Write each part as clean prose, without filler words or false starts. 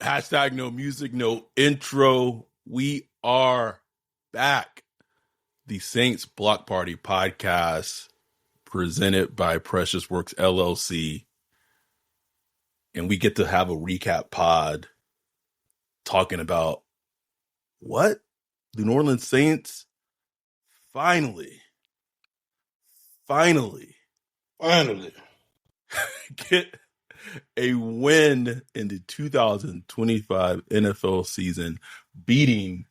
Hashtag no music, no intro. We are back. The Saints Block Party podcast presented by Precious Works LLC. And we get to have a recap pod talking about what? The New Orleans Saints finally get a win in the 2025 NFL season, beating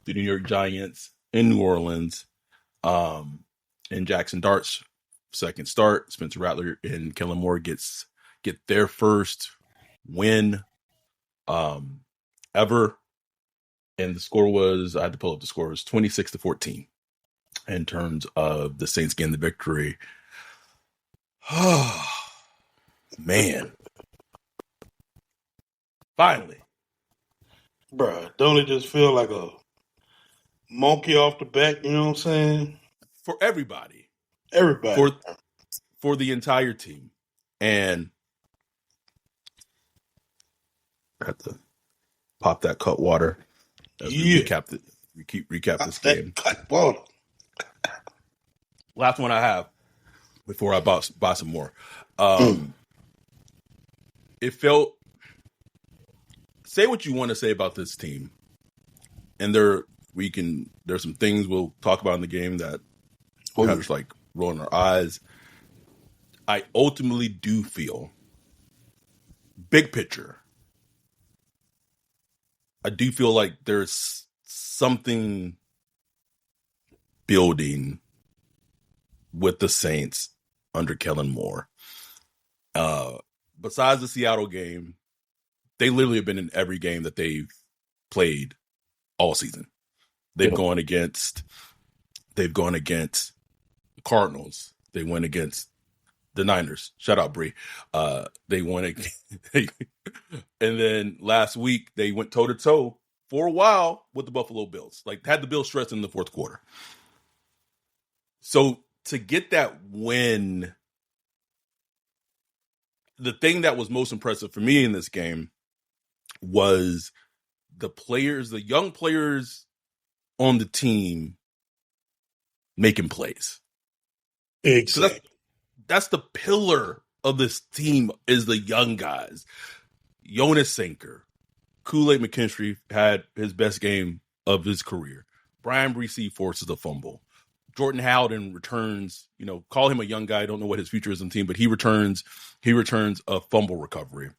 the New York Giants in New Orleans. And Jackson Dart's second start. Spencer Rattler and Kellen Moore get their first win ever. And the score was, I had to pull up the score, it was 26-14 in terms of the Saints getting the victory. Oh, man. Finally. Bruh, don't it just feel like a monkey off the back, you know what I'm saying? For everybody. Everybody. For the entire team. And I have to pop that cut water as we recap this game. Cut water. Last one I have before I buy some more. It felt, say what you want to say about this team. And there's some things we'll talk about in the game that kind of just like rolling our eyes. I ultimately do feel, big picture, I do feel like there's something building with the Saints under Kellen Moore. Besides the Seattle game, they literally have been in every game that they've played all season. They've gone against Cardinals. They went against the Niners. Shout out, Bree. They won and then last week they went toe to toe for a while with the Buffalo Bills. Like, had the Bills stressed in the fourth quarter. So to get that win, the thing that was most impressive for me in this game was the young players on the team making plays. Exactly. So that's the pillar of this team, is the young guys. Jonas Sanker, Kool-Aid McKinstry had his best game of his career. Brian Bresee forces a fumble. Jordan Howden returns, call him a young guy. I don't know what his future is in the team, but he returns a fumble recovery.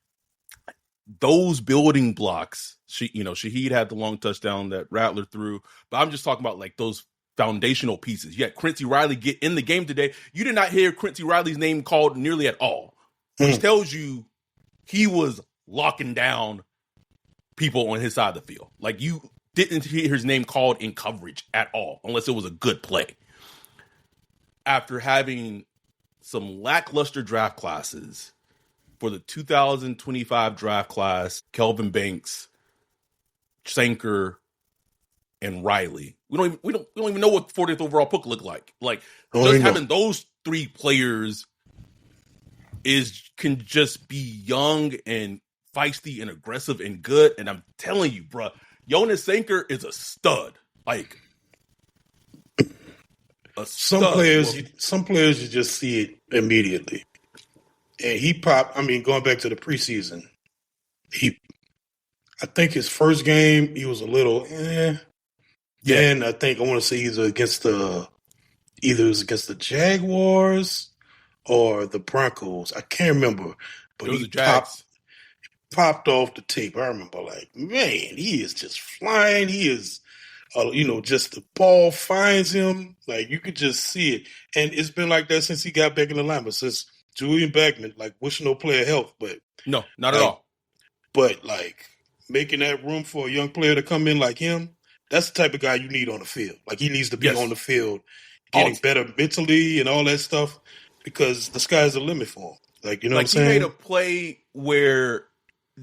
Those building blocks, Shaheed had the long touchdown that Rattler threw, but I'm just talking about like those foundational pieces. You had Quincy Riley get in the game today. You did not hear Quincy Riley's name called nearly at all, which tells you he was locking down people on his side of the field. Like, you didn't hear his name called in coverage at all, unless it was a good play. After having some lackluster draft classes for the 2025 draft class, Kelvin Banks, Sanker, and Riley. We don't even know what the 40th overall pick looked like. Like, just having those three players can just be young and feisty and aggressive and good. And I'm telling you, bro, Jonas Sanker is a stud. Like, a stud. Some players you just see it immediately. And he popped. I mean, going back to the preseason, I think his first game he was a little. Then I think I want to say either it was against the Jaguars or the Broncos. I can't remember, but he popped off the tape. I remember, like, man, he is just flying. He is, just the ball finds him. Like, you could just see it, and it's been like that since he got back in the lineup. Since Julian Backman, like, wishing no player health, but no, not at all. But like making that room for a young player to come in like him. That's the type of guy you need on the field. Like, he needs to be on the field, getting better mentally and all that stuff, because the sky's the limit for him. Like, what I'm saying? He made a play where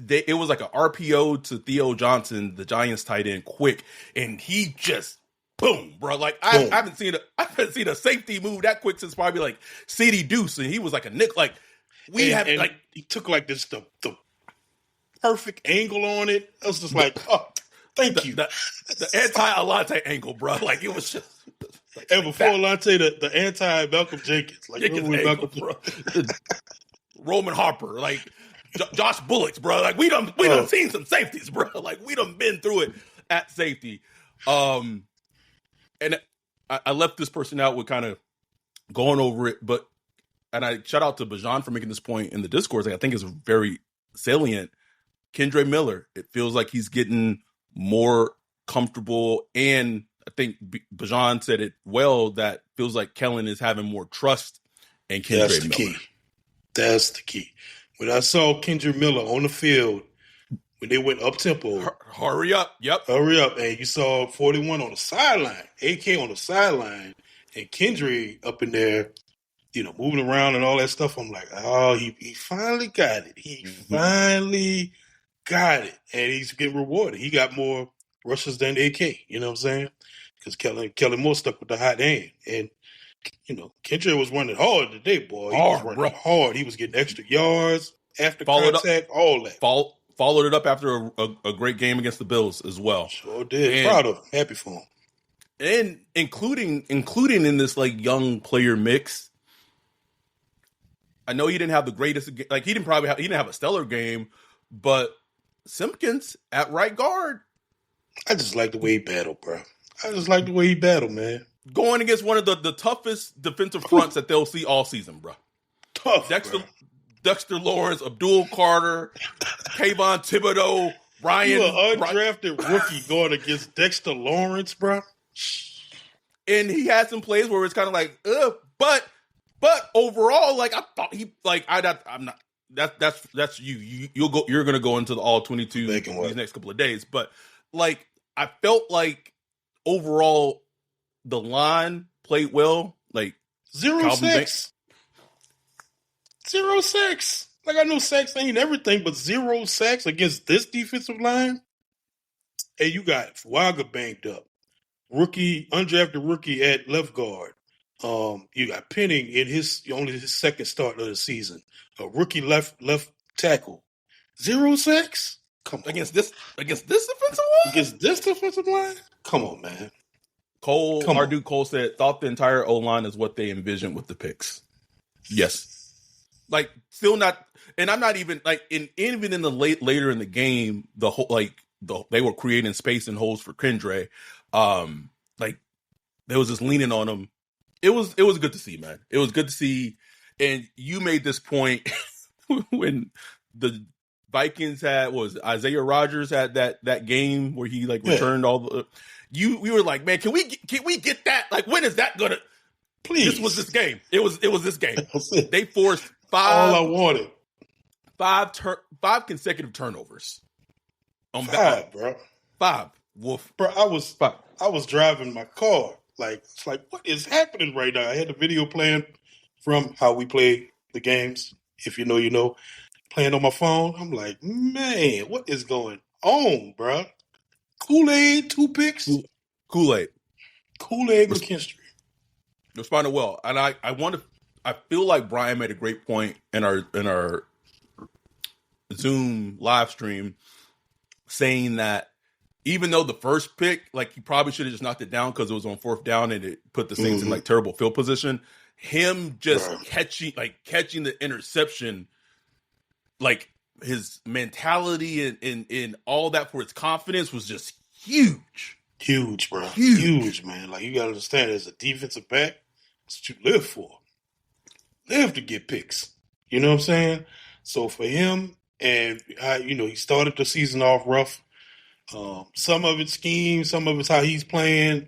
it was like an RPO to Theo Johnson, the Giants tight end, quick, and he just boom, bro. Like, I haven't seen a safety move that quick since probably like CD Deuce, and he was like a nick. Like, he took like this the perfect angle on it. I was just like, oh, thank you. The anti-Alante angle, bro. Like, it was just. And before Alante, the anti-Malcolm Jenkins. Like, Jenkins angle, Malcolm bro. Roman Harper. Like, Josh Bullock's, bro. Like, we done seen some safeties, bro. Like, we done been through it at safety. And I left this person out with kind of going over it, and I shout out to Bajan for making this point in the discourse. I think it's very salient. Kendre Miller, it feels like he's getting more comfortable, and I think Bajan said it well, that feels like Kellen is having more trust in Kendre Miller. That's the key. That's the key. When I saw Kendre Miller on the field, when they went up tempo, hurry up, hurry up, and you saw 41 on the sideline, AK on the sideline, and Kendre up in there, moving around and all that stuff. I'm like, oh, he finally got it. He finally got it, and he's getting rewarded. He got more rushes than AK. You know what I'm saying? Because Kellen Moore stuck with the hot hand, and Kendre was running hard today, boy. He was running hard. He was getting extra yards after contact, all that. Followed it up after a great game against the Bills as well. Sure did. Proud of him. Happy for him. And including in this like young player mix. I know he didn't have the greatest, like he didn't have a stellar game, but Simpkins at right guard. I just like the way he battled, bro. I just like the way he battled, man. Going against one of the toughest defensive fronts that they'll see all season, bro. Tough, Dexter Lawrence, Abdul Carter, Kayvon Thibodeau, Brian. You an undrafted rookie going against Dexter Lawrence, bro. And he had some plays where it's kind of like, but overall, like I thought I'm not. That's you. You're gonna go into the all 22 these next couple of days. But like I felt like overall the line played well. Like 0-6. 0-6. Like I know sacks ain't everything, but 0 sacks against this defensive line. Hey, you got Fuaga banged up. Undrafted rookie at left guard. You got Penning in his second start of the season. A rookie left tackle. 0 sacks? Come on. Against this defensive line? Against this defensive line? Come on, man. Our dude Cole said, thought the entire O-line is what they envisioned with the picks. Yes. Like, still not, and I'm not even, like, even in the later in the game, they were creating space and holes for Kendre. Like, they was just leaning on him. It was good to see, man. It was good to see. And you made this point when the Vikings Isaiah Rodgers had that game where he returned all the. We were like, man, can we get that? Like, when is that gonna? Please, this was this game. It was this game. They forced all I wanted. Five consecutive turnovers. Bro. 5. Woof. Bro, I was driving my car. Like, it's like, what is happening right now? I had the video playing from how we play the games. If you know, you know. Playing on my phone. I'm like, man, what is going on, bro? Kool-Aid, 2 picks. Kool-Aid McKinstry. Responded well. And I feel like Brian made a great point in our Zoom live stream saying that even though the first pick, like, he probably should have just knocked it down because it was on 4th down and it put the Saints in like terrible field position. Him just catching the interception, like his mentality and all that for his confidence was just huge. Huge, bro. Huge, man. Like, you got to understand, as a defensive back, that's what you live for. Live to get picks. You know what I'm saying? So for him, and he started the season off rough. Some of it's scheme, some of it's how he's playing,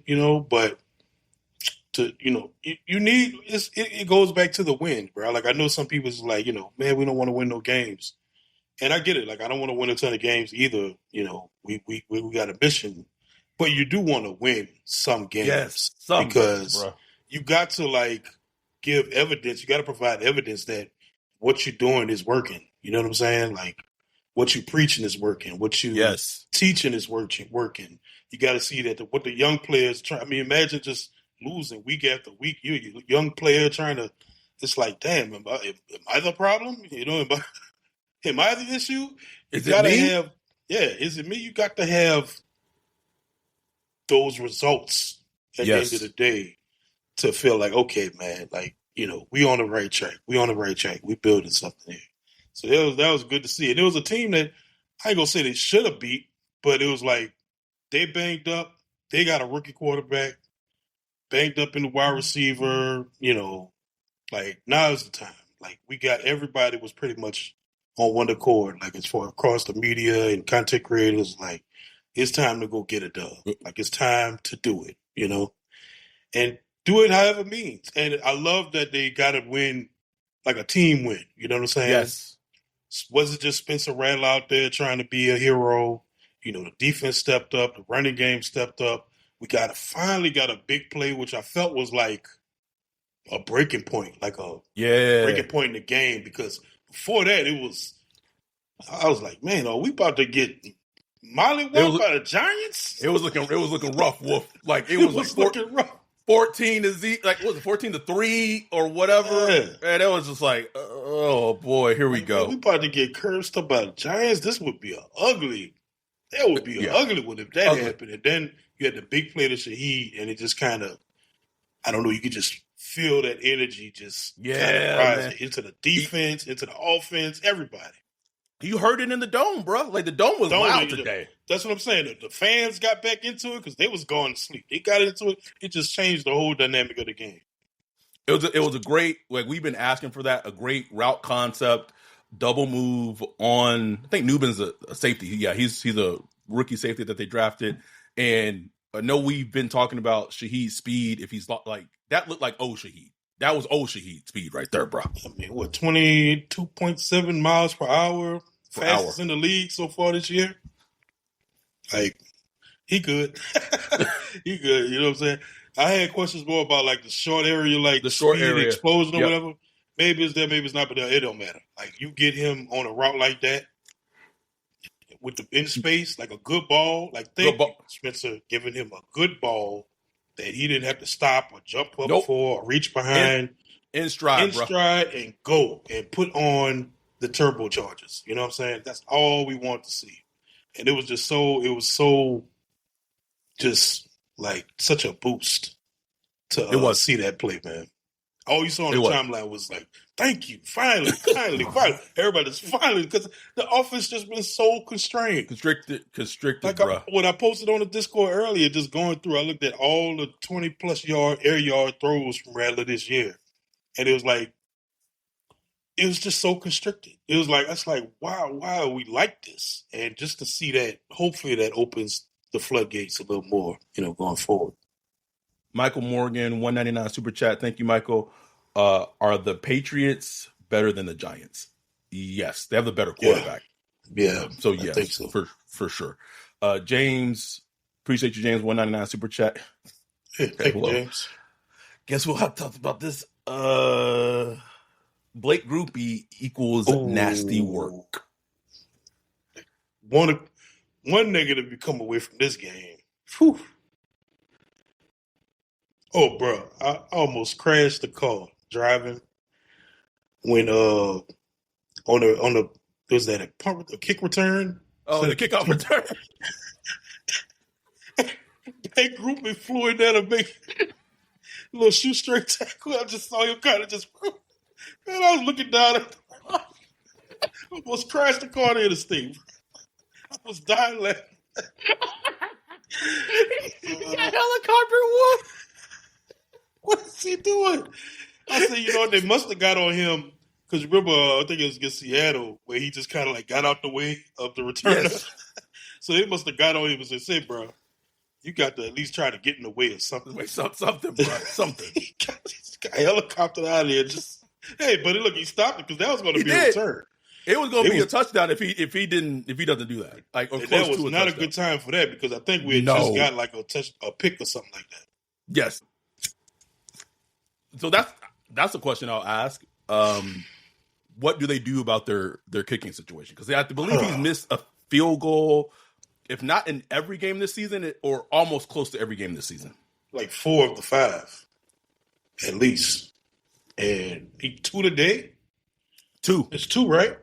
but you need, it goes back to the win, bro. Like, I know some people's like, man, we don't want to win no games. And I get it. Like, I don't want to win a ton of games either. We got a mission, but you do want to win some games. Yes, because you got to give evidence. You got to provide evidence that what you're doing is working. You know what I'm saying? Like, what you preaching is working. What you teaching is working. You got to see that what the young players try. I mean, imagine just losing week after week. You young player trying to. It's like, damn, am I the problem? My other issue, you Is it gotta me? have. Yeah, is it me? You got to have those results at the end of the Yes. day to feel like, okay, man, like, we on the right track. We on the right track. We building something here. So that was good to see. And it was a team that I ain't gonna say they should have beat, but it was like they banged up. They got a rookie quarterback, banged up in the wide receiver, like now is the time. Like we got everybody was pretty much on one accord, like as far across the media and content creators, like it's time to go get a dub. Like it's time to do it, and do it however it means. And I love that they got to win like a team win. You know what I'm saying? Yes. Wasn't just Spencer Rattler out there trying to be a hero. The defense stepped up, the running game stepped up. We finally got a big play, which I felt was like a breaking point, like a Yeah. breaking point in the game. Because before that, I was like, man, are we about to get It mollywopped was by the Giants? it was looking rough, Wolf. Like it It was like was looking rough. 14 to Z, like what was it, 14-3 or whatever? Yeah. And it was just like, oh boy, here we Like, go. man, we about to get cursed up by the Giants. This would be that would be an Yeah. ugly one if that Ugly. happened. And then you had the big play to Shaheed, and it just kind of, I don't know, you could just feel that energy just kind of rise into the defense, into the offense, everybody. You heard it in the dome, bro. Like the dome was loud today. That's what I'm saying. The fans got back into it because they was going to sleep. They got into it. It just changed the whole dynamic of the game. It was a great, like we've been asking for that, a great route concept, double move on. I think Newman's a safety. Yeah, he's a rookie safety that they drafted. And I know we've been talking about Shaheed's speed. If he's like that, looked like old Shaheed. That was old Shaheed speed right there, bro. I mean, 22.7 miles per hour, fastest in the league so far this year. Like, he good. He good. You know what I'm saying? I had questions more about like the short area, like the short speed area explosion or whatever. Maybe it's there, maybe it's not, but it don't matter. Like you get him on a route like that with the in space, like a good ball. Like Spencer giving him a good ball that he didn't have to stop or jump up for or reach behind. In stride, and go and put on the turbochargers. You know what I'm saying? That's all we want to see. And it was so just like such a boost to see that play, man. All you saw on the timeline was like, thank you, finally. Everybody's finally, because the offense just been so constricted, like bro. What I posted on the Discord earlier, just going through, I looked at all the 20-plus air yard throws from Rattler this year, and it was like, it was just so constricted. It was like, that's like, wow, why are we like this? And just to see that, hopefully that opens the floodgates a little more, going forward. Michael Morgan, 199 super chat. Thank you, Michael. Are the Patriots better than the Giants? Yes, they have the better quarterback. Yeah. So yes, I think so. For sure. James, appreciate you, James. 199 super chat. Hey, thank you, James. Guess we'll have to talk about this. Blake Groupie equals nasty work. One negative you come away from this game. Whew. Oh, bro, I almost crashed the car driving when on the was that a kick return? Oh, the kickoff return. That group me flew in there to make a little shoestring tackle. I just saw him kind of just, man, I was looking down at I almost crashed the car into the thing. I was dying laughing. Helicopter wolf. What is he doing? I said, they must have got on him because remember, I think it was against Seattle where he just kind of like got out the way of the returner. Yes. So they must have got on him and said, bro, you got to at least try to get in the way of something. Something, bro. Something. He got helicoptered out of there. Hey, but look, he stopped it because that was going to be a return. It was going to be a touchdown if he doesn't do that. Like, or that was not a good time for that because I think we had just got like a pick or something like that. Yes. So that's a question I'll ask. What do they do about their kicking situation? Because they have to believe he's missed a field goal, if not in every game this season, or almost close to every game this season. Like 4 of the 5, at least. And he 2 today? 2. It's 2, right?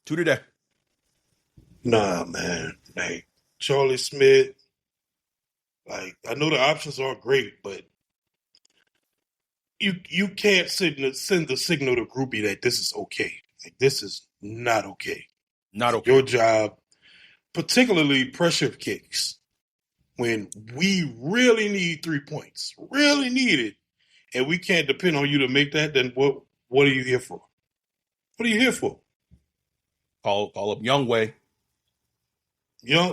2 today. Nah, man. Like Charlie Smith. Like I know the options are great, but you can't send the signal to groupie that this is okay. Like this is not okay. Not Like, okay. your job, particularly pressure kicks, when we really need 3 points, really need it, and we can't depend on you to make that. Then what are you here for? What are you here for? Call up Young Way.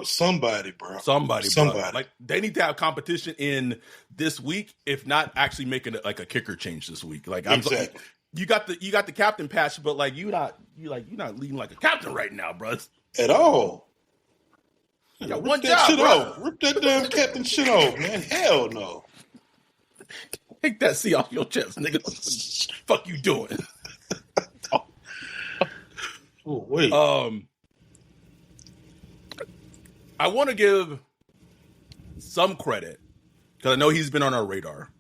Somebody, bro. Somebody, bro. Somebody. Like they need to have competition in this week, if not actually making it like a kicker change this week. Like Exactly. you got the captain patch, but like you're not leading like a captain right now, bro. At all. You got Rip one that job, shit bro. off. Rip that damn captain shit off, man. Hell no. Take that C off your chest, nigga. Fuck you doing? Oh, wait. I want to give some credit because I know he's been on our radar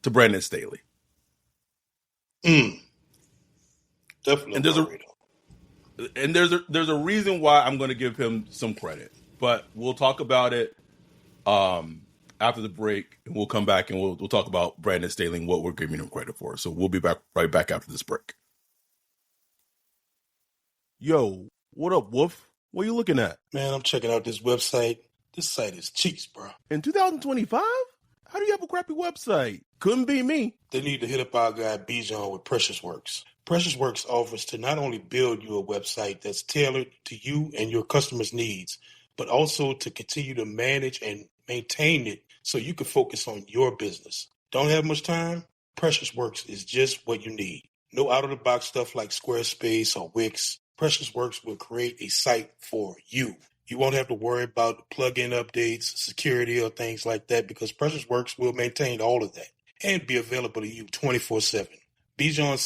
to Brandon Staley. Definitely. And there's a reason why I'm going to give him some credit, but we'll talk about it after the break, and we'll come back and we'll talk about Brandon Staley and what we're giving him credit for. So we'll be right back after this break. Yo, what up, Wolf? What are you looking at? Man, I'm checking out this website. This site is cheeks, bro. In 2025? How do you have a crappy website? Couldn't be me. They need to hit up our guy Bijan with Precious Works. Precious Works offers to not only build you a website that's tailored to you and your customers' needs, but also to continue to manage and maintain it so you can focus on your business. Don't have much time? Precious Works is just what you need. No out-of-the-box stuff like Squarespace or Wix. Precious Works will create a site for you. You won't have to worry about plugin updates, security, or things like that because Precious Works will maintain all of that and be available to you 24/7. Bijan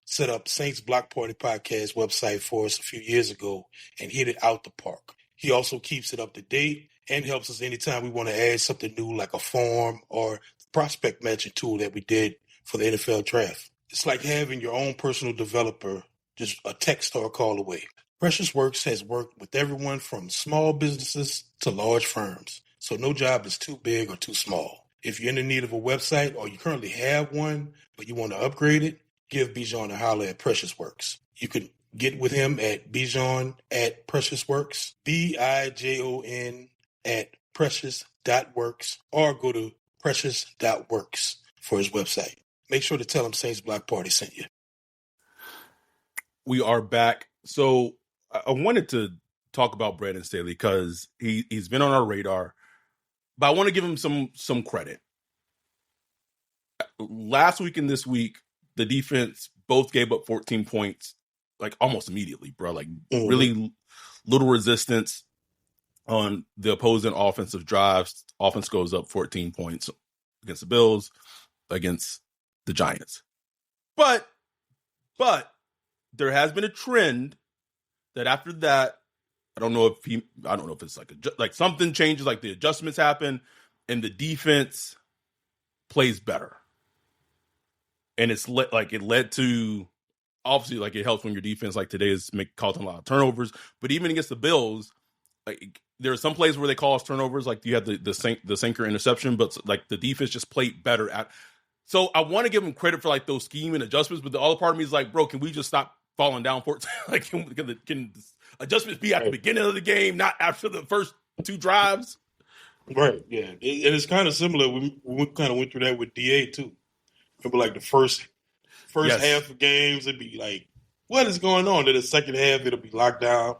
set up Saints Block Party Podcast website for us a few years ago and hit it out the park. He also keeps it up to date and helps us anytime we want to add something new like a form or the prospect matching tool that we did for the NFL draft. It's like having your own personal developer just a text or a call away. Precious Works has worked with everyone from small businesses to large firms, so no job is too big or too small. If you're in the need of a website or you currently have one, but you want to upgrade it, give Bijan a holler at Precious Works. You can get with him at Bijan at Precious Works, Bijon at precious.works, or go to precious.works for his website. Make sure to tell him Saints Block Party sent you. We are back. So I wanted to talk about Brandon Staley because he's been on our radar, but I want to give him some credit. Last week and this week, the defense both gave up 14 points, like almost immediately, bro. Like really little resistance on the opposing offensive drives. Offense goes up 14 points against the Bills, against the Giants. But there has been a trend that after that, I don't know if it's like something changes, like the adjustments happen and the defense plays better. And it led to, obviously, like it helps when your defense like today is causing a lot of turnovers. But even against the Bills, like there are some plays where they cause turnovers, like you had the sinker interception, but like the defense just played better at. So I want to give them credit for like those scheme and adjustments, but the other part of me is like, bro, can we just stop falling down for it? Like, can adjustments be at the beginning of the game, not after the first two drives? Right, yeah. And it's kind of similar. We kind of went through that with DA too. Remember, like the first Yes. half of games, it'd be like, what is going on? Then the second half, it'll be locked down.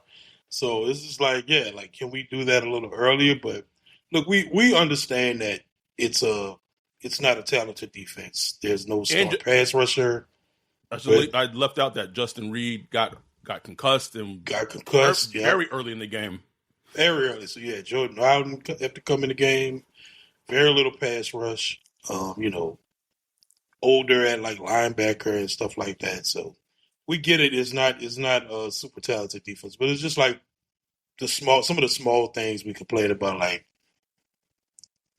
So it's just like, yeah, like, can we do that a little earlier? But look, we understand that it's not a talented defense. There's no star pass rusher. I left out that Justin Reed got concussed very early in the game. Very early. So yeah, Jordan Howden have to come in the game. Very little pass rush. Older at like linebacker and stuff like that. So we get it. It's not a super talented defense, but it's just like some of the small things we complain about, like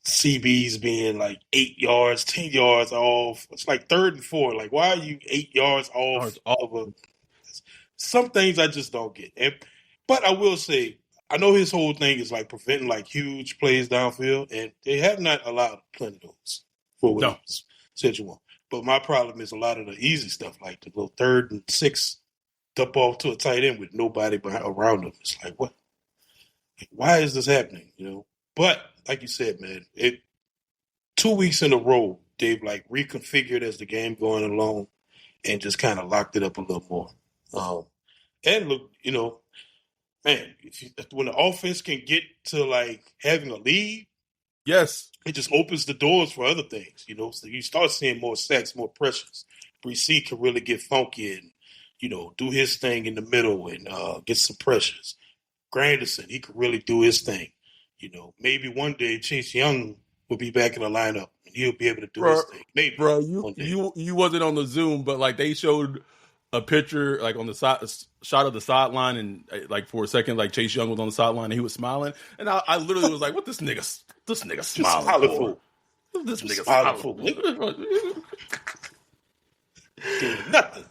CBs being like 8 yards, 10 yards off. It's like 3rd and 4. Like, why are you 8 yards off of a some things I just don't get. But I will say, I know his whole thing is like preventing like huge plays downfield, and they have not allowed plenty of those for what No. he's said you want. But my problem is a lot of the easy stuff, like the little 3rd and 6 dump off to a tight end with nobody around him. It's like, what? Why is this happening? But like you said, man, 2 weeks in a row, they've like reconfigured as the game going along and just kind of locked it up a little more. And look, man, when the offense can get to like having a lead, yes, it just opens the doors for other things. So you start seeing more sacks, more pressures. Brissy can really get funky and do his thing in the middle and get some pressures. Granderson, he could really do his thing. Maybe one day Chase Young will be back in the lineup and he'll be able to do his thing. Maybe, bro, one day. you wasn't on the Zoom, but like they showed a picture like on the side shot of the sideline, and like for a second, like Chase Young was on the sideline and he was smiling, and I literally was like, "What this nigga smiling for? This nigga smiling for? Doing nothing."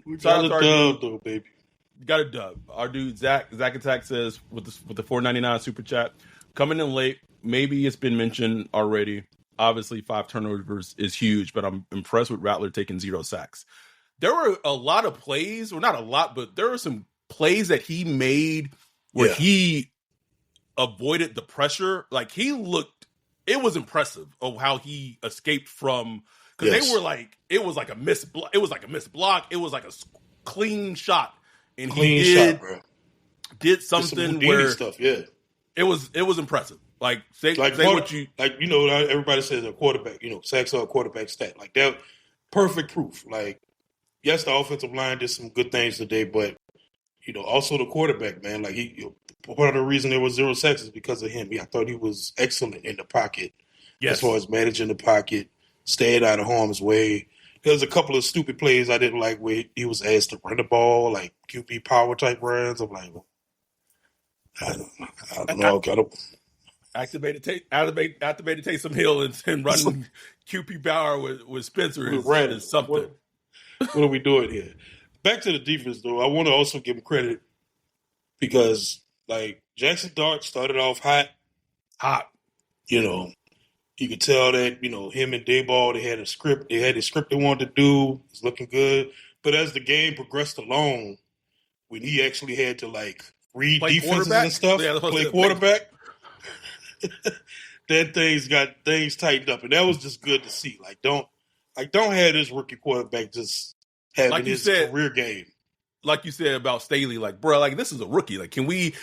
We got a dub, though, baby. Got a dub. Our dude Zach Attack says with the $4.99 super chat, coming in late. Maybe it's been mentioned already. Obviously, 5 turnovers is huge, but I'm impressed with Rattler taking 0 sacks. There were a lot of plays, or not a lot, but there were some plays that he made where he avoided the pressure. Like it was impressive of how he escaped from, because they were like, it was like a missed block. It was like a missed block. It was like a clean shot. And did something where stuff, yeah. It was impressive. Like say what you like. Everybody says a quarterback. Sacks are a quarterback stat. Like that, perfect proof. Like, yes, the offensive line did some good things today, but also the quarterback, man. Like part of the reason there was 0 sacks is because of him. I thought he was excellent in the pocket, as far as managing the pocket, staying out of harm's way. There's a couple of stupid plays I didn't like where he was asked to run the ball, like QB power type runs. I'm like, I don't know. Activated Taysom Hill and running QP power with Spencer is something. What are we doing here? Back to the defense, though. I want to also give him credit because, like, Jackson Dart started off hot. You could tell that, him and Dayball, they had a script. They had a script they wanted to do. It's looking good. But as the game progressed along, when he actually had to, like, read defenses and stuff, play quarterback, then things tightened up. And that was just good to see. Don't have this rookie quarterback just having his career game. Like you said about Staley, like, bro, like, this is a rookie. Like, can we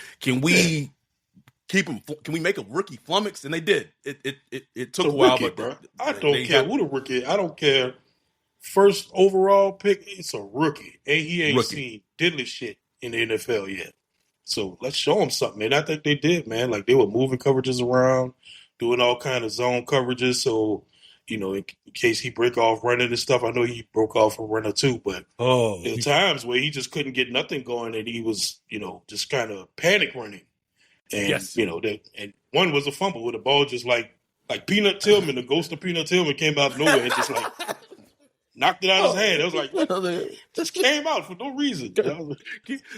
keep him? Can we make a rookie flummox? And they did. It took a while, but bro. I don't care who the rookie. I don't care. First overall pick, it's a rookie, and he ain't seen diddly shit in the NFL yet. So let's show him something, man. I think they did, man. Like, they were moving coverages around, doing all kind of zone coverages. So, in case he break off running and stuff, I know he broke off a runner too, but there were times where he just couldn't get nothing going, and he was, just kind of panic running. And, and one was a fumble with the ball just like Peanut Tillman, the ghost of Peanut Tillman came out of nowhere and just like knocked it out of his hand. I was like, just came out for no reason.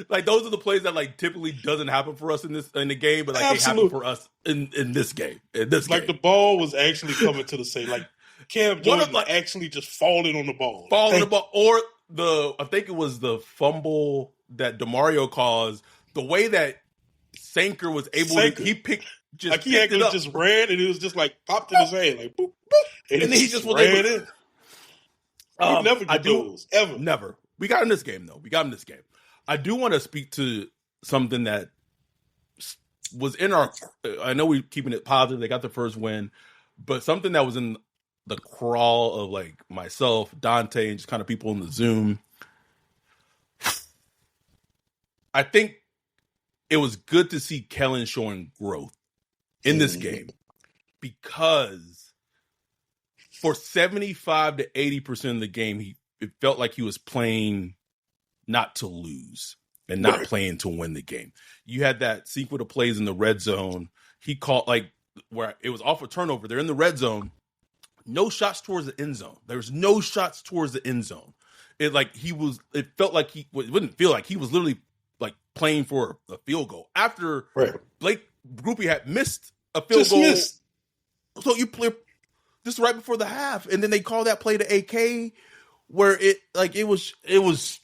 Like, those are the plays that like typically doesn't happen for us in the game, but like they happen for us in this game. The ball was actually coming to the same. Like, Cam Jordan actually just falling on the ball. Or I think it was the fumble that DeMario caused. The way that Sanker was able to, he picked just ran, and it was just like popped in his hand, like boop, boop, and then he just ran in. We never get those, ever. Never. We got in this game, though. I do want to speak to something that was in our, I know we're keeping it positive. They got the first win, but something that was in the crawl of like myself, Dante, and just kind of people in the Zoom. I think it was good to see Kellen showing growth in this game, because for 75 to 80% of the game, it felt like he was playing not to lose and not playing to win the game. You had that sequence of plays in the red zone. He caught, like, where it was off a turnover. They're in the red zone. no shots towards the end zone. There was no shots towards the end zone. It felt like it wouldn't feel like he was literally like playing for a field goal after Blake Groupie had missed a field goal. Missed. So you play this right before the half, and then they call that play to AK where it was.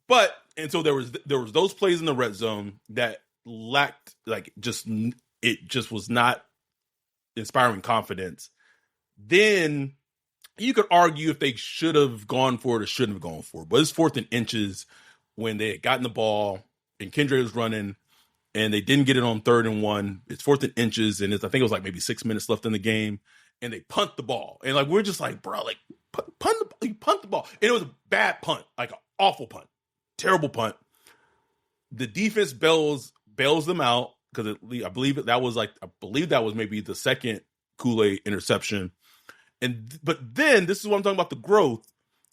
But and so there was those plays in the red zone that lacked it just was not inspiring confidence. Then you could argue if they should have gone for it or shouldn't have gone for it. But it's 4th and inches when they had gotten the ball and Kendra was running and they didn't get it on 3rd and 1. It's 4th and inches and I think it was like maybe 6 minutes left in the game and they punt the ball. And like we're just like, bro, like punt the ball. And it was a bad punt, like an awful punt, terrible punt. The defense bails them out because I believe that was maybe the second Kool-Aid interception. But then this is what I'm talking about, the growth.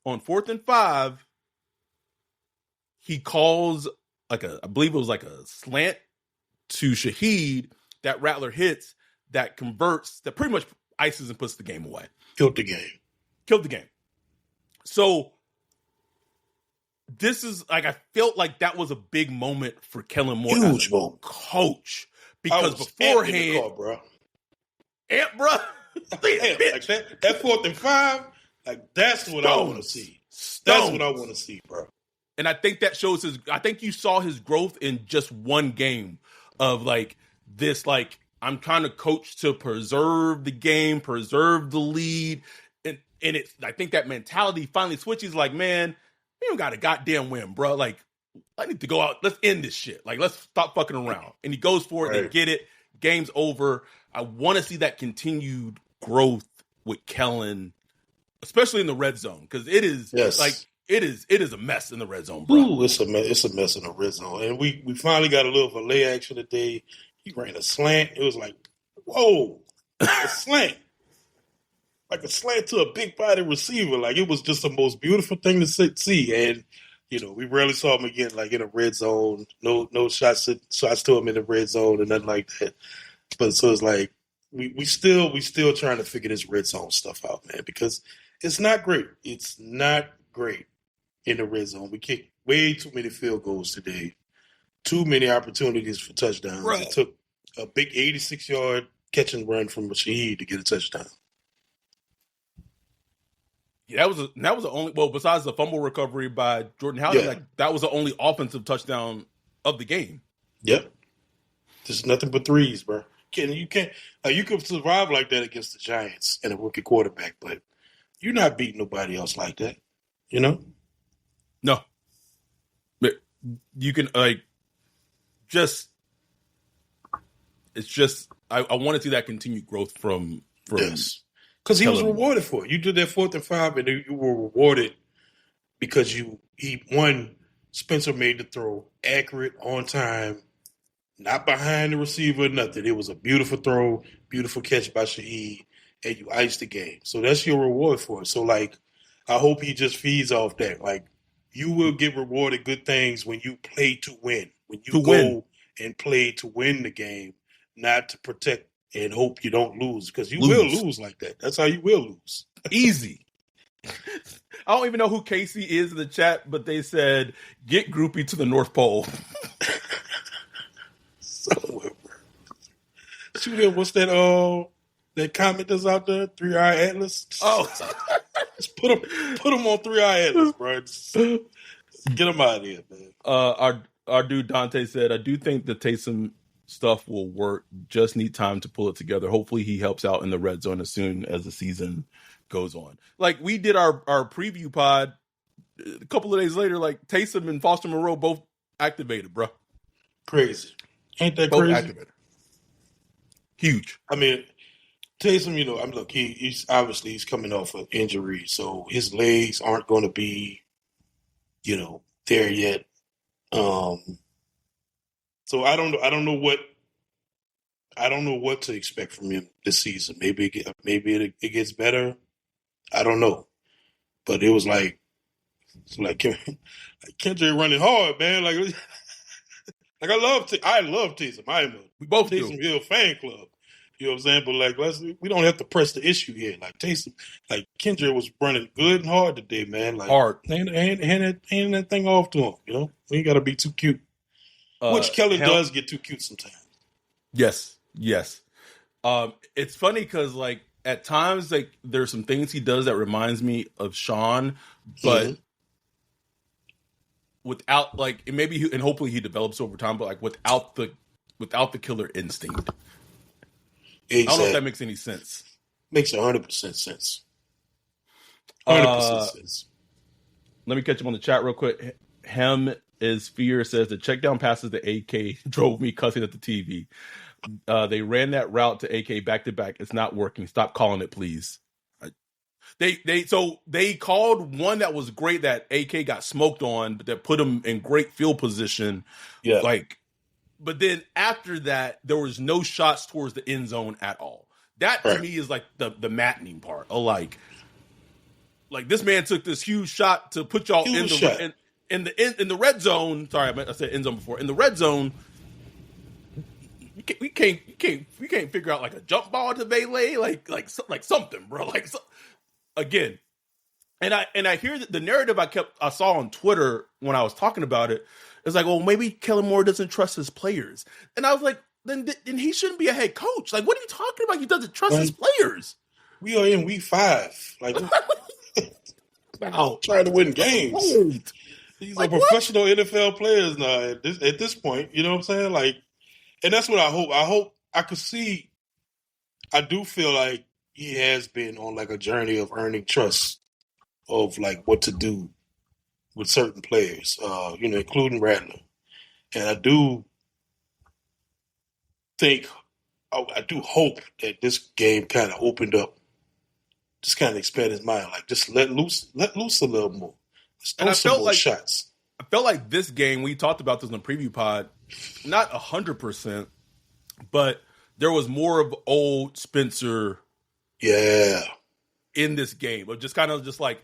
On 4th and 5, he calls I believe it was like a slant to Shaheed that Rattler hits that converts, that pretty much ices and puts the game away. Killed the game. So this is I felt like that was a big moment for Kellen Moore as a coach. Because beforehand, bro. Bro. Like that 4th and 5, like that's what I want to see. That's what I want to see, bro. And I think that shows I think you saw his growth in just one game of like this, like I'm trying to coach to preserve the game, preserve the lead. And I think that mentality finally switches like, man, we don't got a goddamn win, bro. Like, I need to go out. Let's end this shit. Like, let's stop fucking around. And he goes for it. They get it. Game's over. I want to see that continued growth with Kellen, especially in the red zone, because it is it is a mess in the red zone, bro. Ooh, it's a mess in the red zone. And we finally got a little valet action today. He ran a slant. It was like, whoa, a slant. Like a slant to a big body receiver. Like it was just the most beautiful thing to see. And we rarely saw him again, like in a red zone. No shots to him in the red zone and nothing like that. But so it's like we still trying to figure this red zone stuff out, man, because it's not great. It's not great in the red zone. We kicked way too many field goals today. Too many opportunities for touchdowns. Right. It took a big 86-yard catch and run from Shaheed to get a touchdown. Yeah, that was the only. Well, besides the fumble recovery by Jordan Howard, that was the only offensive touchdown of the game. Yep, there's nothing but threes, bro. You can't. You could survive like that against the Giants and a rookie quarterback, but you're not beating nobody else like that. No, but you can It's just I want to see that continued growth from yes. Because he was rewarded for it. You did that 4th and 5, and you were rewarded because Spencer made the throw accurate, on time, not behind the receiver, nothing. It was a beautiful throw, beautiful catch by Shaheed, and you iced the game. So that's your reward for it. So, like, I hope he just feeds off that. Like, you will get rewarded good things when you play to win. When you go and play to win the game, not to protect and hope you don't lose, because you will lose like that. That's how you will lose. Easy. I don't even know who Casey is in the chat, but they said, get Groupie to the North Pole. Shoot, what's that comment that's out there? 3-Eye Atlas? Oh. Just put him on 3-Eye Atlas, bro. Just get him out of here, man. Our dude Dante said, I do think the Taysom stuff will work. Just need time to pull it together. Hopefully he helps out in the red zone as soon as the season goes on. Like we did our preview pod a couple of days later, like Taysom and Foster Moreau both activated, bro. Crazy. Ain't that both crazy? Activated. Huge. I mean, Taysom, he's coming off an injury, so his legs aren't going to be, there yet. So I don't know what to expect from him this season. Maybe it gets better. I don't know, but it was like Kendrick running hard, man. Like I love Taysom. We both Taysom Hill fan club, You know what I'm saying? But we don't have to press the issue here. Like Taysom, like Kendrick was running good and hard today, man. Like Hard. hand that thing off to him. You know, we ain't got to be too cute. Which Kellen does get too cute sometimes. Yes. It's funny because like at times like there's some things he does that reminds me of Sean, but without like and hopefully he develops over time, but like without the killer instinct. Exactly. I don't know if that makes any sense. Makes 100% sense. 100% sense. Let me catch him on the chat real quick. Hem is fear says the check down passes to AK drove me cussing at the TV. They ran that route to AK back to back. It's not working. Stop calling it, please. They called one that was great that AK got smoked on, but that put him in great field position. Yeah. But then after that, there was no shots towards the end zone at all. That to me is like the maddening part. Like this man took this huge shot to put y'all in the red zone. Sorry, I said end zone before. In the red zone, we can't figure out like a jump ball to Bailey, like something, bro. Again, and I hear that the narrative I saw on Twitter when I was talking about it. It's like, well, maybe Kellen Moore doesn't trust his players. And I was like, then he shouldn't be a head coach. Like, what are you talking about? He doesn't trust his players. We are in week 5. Like, trying to win games. These are professional NFL players now at this point. You know what I'm saying? Like, and that's what I hope. I could see. I do feel like he has been on like a journey of earning trust of like what to do with certain players, including Rattler. And I do think, I do hope that this game kind of opened up, just kind of expand his mind, like just let loose a little more. And I felt like shots. I felt like this game, we talked about this in the preview pod, not 100%, but there was more of old Spencer, in this game, of just kind of just like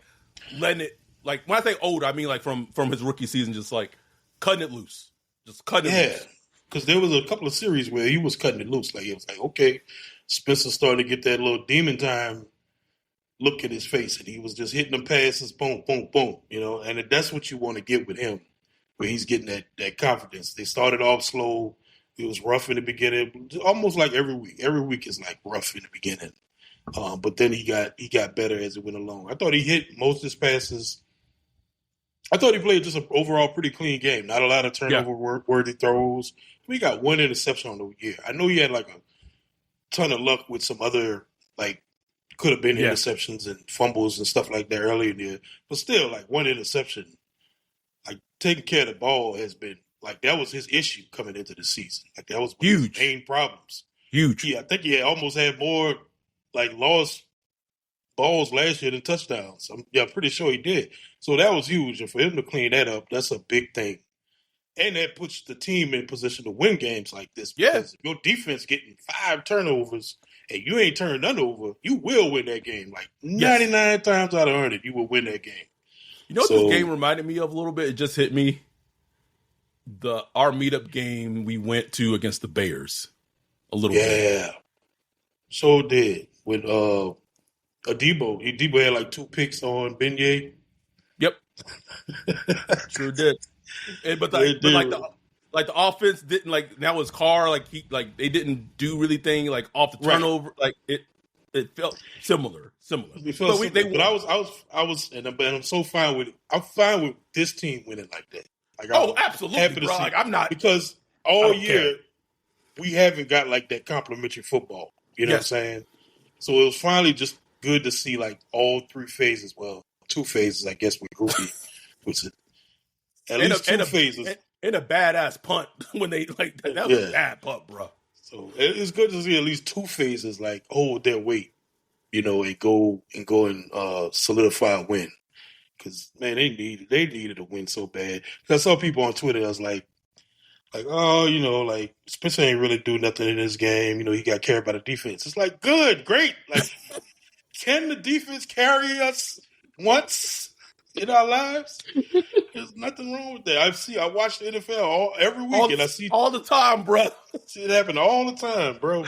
letting it. Like when I say old, I mean like from his rookie season, just like cutting it loose, just cutting it loose. Because there was a couple of series where he was cutting it loose. Like it was like, okay, Spencer started to get that little demon time look at his face, and he was just hitting them passes, boom, boom, boom. You know, and that's what you want to get with him, where he's getting that confidence. They started off slow. It was rough in the beginning, almost like every week. Every week is like rough in the beginning, but then he got better as it went along. I thought he hit most of his passes. I thought he played just an overall pretty clean game. Not a lot of turnover-worthy throws. We got one interception on the year. I know he had like a ton of luck with some other, like, could have been interceptions and fumbles and stuff like that earlier in the year. But still, like, one interception, like, taking care of the ball has been, like, that was his issue coming into the season. Like, that was one of his main problems. Huge. I think he almost had more, like, lost balls last year than touchdowns. I'm pretty sure he did. So that was huge. And for him to clean that up, that's a big thing. And that puts the team in position to win games like this. Because if your defense getting 5 turnovers and you ain't turned none over, you will win that game. Like 99 times out of 100, you will win that game. You know what this game reminded me of a little bit? It just hit me. Our meetup game we went to against the Bears. A little bit. Yeah. So did. With Debo. Debo had like 2 picks on Beignet. Yep. Sure did. But the offense didn't like now his car they didn't do really thing like off the turnover like it felt similar. It felt similar. But I was and I'm so fine with it. I'm fine with this team winning like that. Like absolutely, bro. Like, I'm not because all year we haven't got like that complimentary football. You know what I'm saying? So it was finally just good to see like all 3 phases. Well, 2 phases, I guess, with Groupie, which is at least 2 phases. And a badass punt when they like that was a bad punt, bro. So it's good to see at least 2 phases like hold their weight, and go and solidify a win. Because man, they needed a win so bad. Because I saw people on Twitter that was like, like Spencer ain't really do nothing in this game. He got carried by the defense. It's like good, great. Like, can the defense carry us once? in our lives. There's nothing wrong with that. I watch the NFL every week, and I see all the time, bro. see it happen all the time, bro.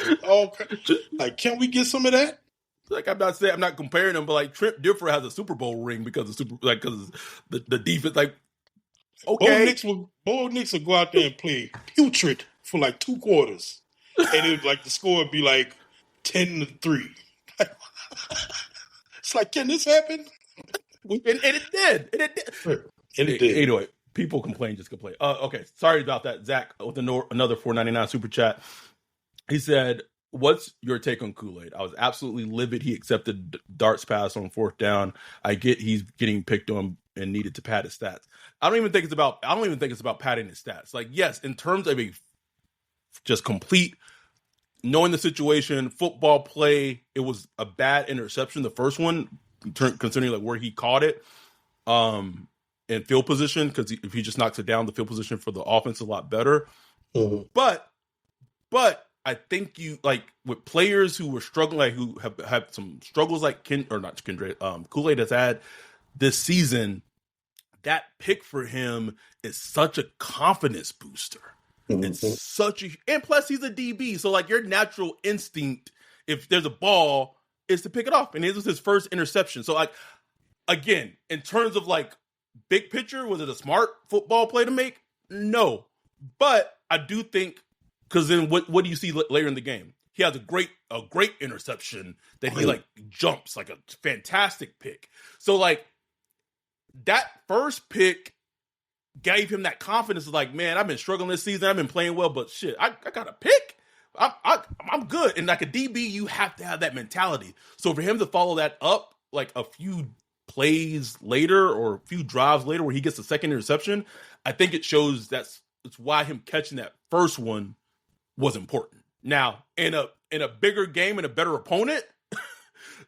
Like, can we get some of that? Like I'm not comparing them, but like Trent Dilfer has a Super Bowl ring because because the defense. Like, okay, Bo Nix will go out there and play putrid for like 2 quarters, and it like the score would be like 10-3. It's like, can this happen? and it did. And it did. Anyway, people complain, just complain. Okay, sorry about that, Zach. With another $4.99 super chat, he said, "What's your take on Kool-Aid? I was absolutely livid. He accepted Dart's pass on 4th down. I get he's getting picked on and needed to pad his stats. I don't even think it's about padding his stats. Like, yes, in terms of a just complete knowing the situation, football play, it was a bad interception. The first one, considering like where he caught it, in field position, because if he just knocks it down, the field position for the offense is a lot better. Mm-hmm. But I think you like with players who were struggling, like who have had some struggles, like Kool-Aid has had this season. That pick for him is such a confidence booster. Mm-hmm. It's and plus he's a DB, so like your natural instinct, if there's a ball, is to pick it off. And this was his first interception. So like, again, in terms of like big picture, was it a smart football play to make? No, but I do think, because then what do you see later in the game? He has a great interception that he like jumps, like a fantastic pick. So like that first pick gave him that confidence of like, man, I've been struggling this season. I've been playing well, but shit, I got a pick. I'm good. And like a DB, you have to have that mentality. So for him to follow that up like a few plays later or a few drives later where he gets the second interception, I think it shows it's why him catching that first one was important. Now, in a bigger game and a better opponent,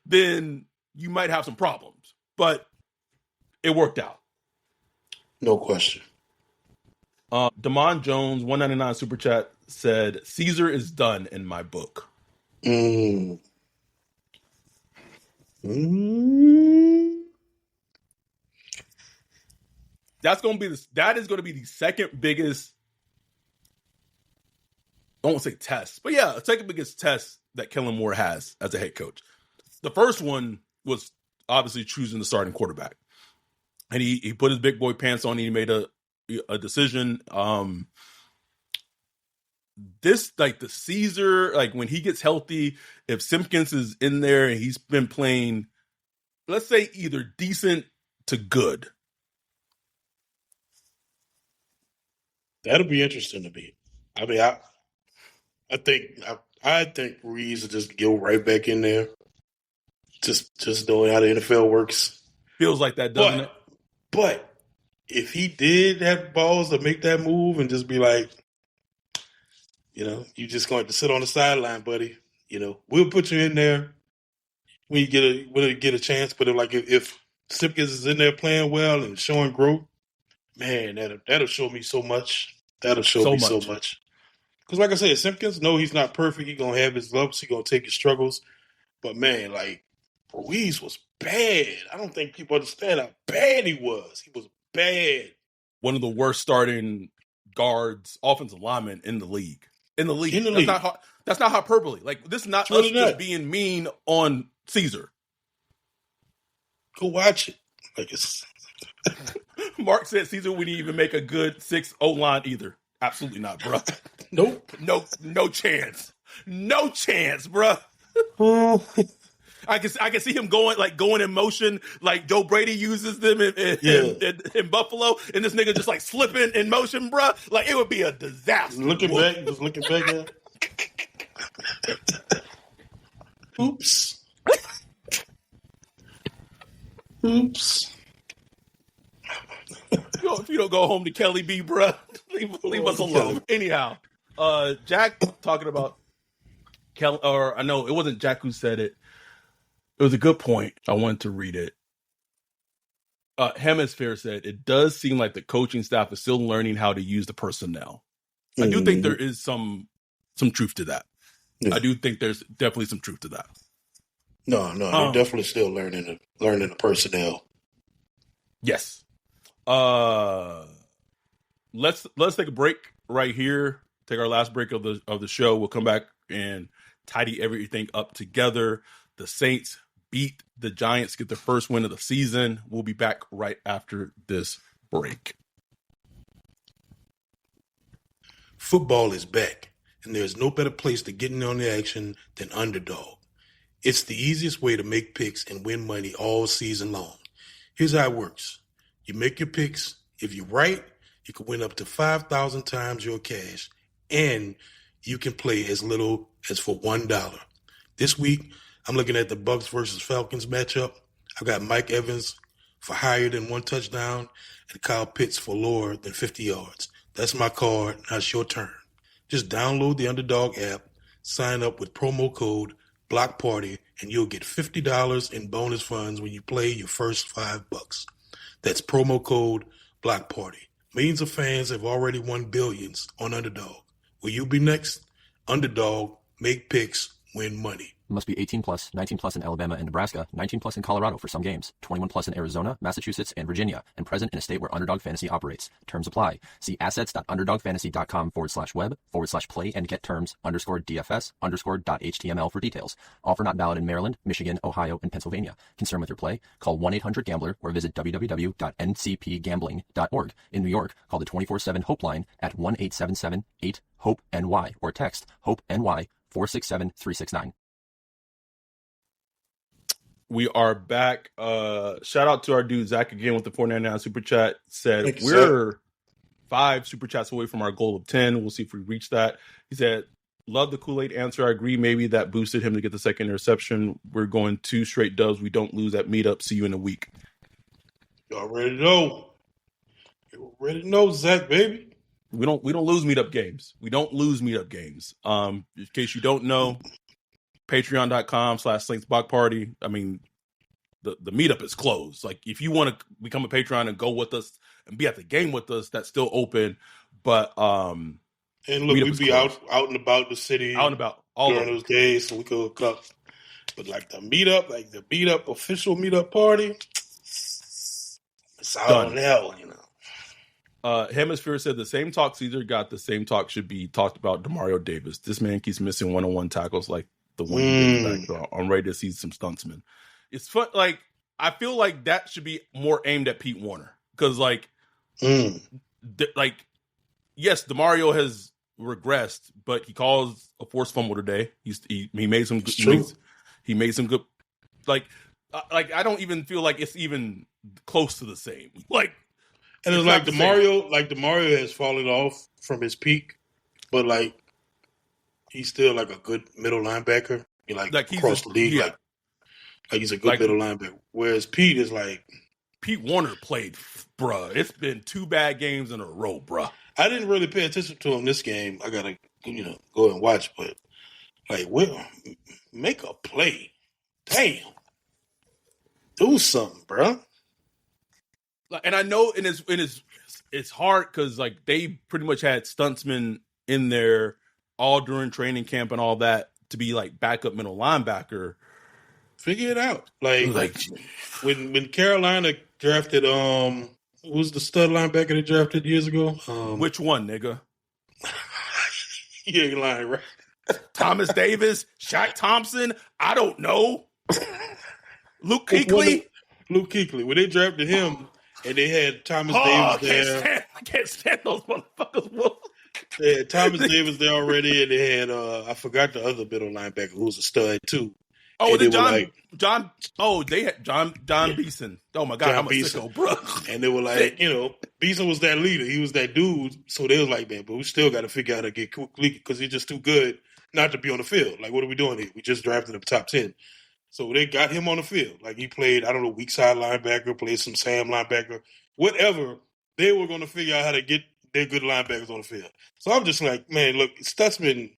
then you might have some problems. But it worked out. No question. Damon Jones, $1.99 super chat, said, "Caesar is done in my book." Mm. That is going to be the second biggest, I won't say test, but yeah, second biggest test that Kellen Moore has as a head coach. The first one was obviously choosing the starting quarterback. And he put his big boy pants on and he made a decision. This, like the Caesar, like when he gets healthy, if Simpkins is in there and he's been playing, let's say either decent to good. That'll be interesting to me. I mean, I think Ruiz will just go right back in there. Just knowing how the NFL works. Feels like that, doesn't it? But if he did have balls to make that move and just be like, you just going to sit on the sideline, buddy. We'll put you in there when you get a chance. But if Simpkins is in there playing well and showing growth, man, that'll show me so much. That'll show me so much. Because like I said, Simpkins, no, he's not perfect. He's going to have his lumps. He's going to take his struggles. But man, like, Ruiz was bad. I don't think people understand how bad he was. He was bad. One of the worst starting guards, offensive linemen in the league. That's not hyperbole. Like, this is not us just being mean on Caesar. Go watch it. Like, it's Mark said Caesar wouldn't even make a good 6-0 line either. Absolutely not, bro. Nope. No chance. No chance, bro. I can see him going in motion like Joe Brady uses them in Buffalo, and this nigga just like slipping in motion, bro. Like, it would be a disaster. Looking back. Oops. If you don't go home to Kelly B, bro, leave us alone. Anyhow, Jack talking about Kellen, or I know it wasn't Jack who said it. It was a good point. I wanted to read it. Hemisphere said, "It does seem like the coaching staff is still learning how to use the personnel." Mm-hmm. I do think there is some truth to that. Yeah. I do think there's definitely some truth to that. No, they're definitely still learning the personnel. Yes. Let's take a break right here. Take our last break of the show. We'll come back and tidy everything up together. The Saints beat the Giants, get their first win of the season. We'll be back right after this break. Football is back, and there's no better place to get in on the action than Underdog. It's the easiest way to make picks and win money all season long. Here's how it works. You make your picks. If you're right, you can win up to 5,000 times your cash, and you can play as little as for $1. This week, I'm looking at the Bucs versus Falcons matchup. I've got Mike Evans for higher than 1 touchdown and Kyle Pitts for lower than 50 yards. That's my card. Now it's your turn. Just download the Underdog app, sign up with promo code BLOCKPARTY, and you'll get $50 in bonus funds when you play your first $5. That's promo code BLOCKPARTY. Millions of fans have already won billions on Underdog. Will you be next? Underdog, make picks, win money. Must be 18 plus, 19 plus in Alabama and Nebraska, 19 plus in Colorado for some games, 21 plus in Arizona, Massachusetts, and Virginia, and present in a state where Underdog Fantasy operates. Terms apply. See assets.underdogfantasy.com/web/play and get terms _DFS_.html for details. Offer not valid in Maryland, Michigan, Ohio, and Pennsylvania. Concerned with your play? Call 1-800-GAMBLER or visit www.ncpgambling.org. In New York, call the 24/7 Hope line at 1-877-8-HOPE-NY or text HOPE-NY 467-369. We are back. Shout out to our dude Zach again with the $4.99 super chat. Said Thank you, we're 5 super chats away from our goal of 10. We'll see if we reach that. He said, "Love the Kool-Aid answer. I agree. Maybe that boosted him to get the second interception. We're going 2 straight dubs. We don't lose at meetup. See you in a week." You already know. You already know, Zach, baby. We don't lose meetup games. We don't lose meetup games. In case you don't know, patreon.com/Saints Block Party. I mean, the meetup is closed. Like, if you want to become a Patreon and go with us and be at the game with us, that's still open. But and look, we be out and about the city, out and about all during those days, so we could hook up. But like the meetup, official meetup party, it's out on hell, you know. Hemisphere said the same talk Caesar got, the same talk should be talked about Demario Davis. This man keeps missing one-on-one tackles like the one he did in the background. I'm ready to see some stuntsmen. It's fun. Like, I feel like that should be more aimed at Pete Warner because, like, yes, Demario has regressed, but he caused a forced fumble today. He made some good. He made some good. Like I don't even feel like it's even close to the same. Like, and it's like Demario has fallen off from his peak, but like he's still like a good middle linebacker. Like across the league, like he's a good middle linebacker. Whereas Pete is like Pete Warner played, bruh. It's been 2 bad games in a row, bruh. I didn't really pay attention to him this game. I gotta go and watch, but like, make a play. Damn, do something, bruh. And I know it's hard because like they pretty much had stuntsmen in there all during training camp and all that to be like backup middle linebacker. Figure it out. Like when Carolina drafted who was the stud linebacker they drafted years ago? Which one, nigga? You ain't lying, right? Thomas Davis, Shaq Thompson. I don't know. Luke Kuechly. When they drafted him. And they had Thomas Davis there. I can't stand those motherfuckers. They had Thomas Davis there already, and they had I forgot the other middle linebacker who was a stud too. Oh, they had John Beeson. Oh my God, I'm a sicko, bro. And they were like, Beeson was that leader. He was that dude. So they was like, man, but we still got to figure out how to get Kuechly because he's just too good not to be on the field. Like, what are we doing here? We just drafted him top 10. So they got him on the field. Like, he played, I don't know, weak side linebacker, played some Sam linebacker, whatever. They were going to figure out how to get their good linebackers on the field. So I'm just like, man, look, Stutzman,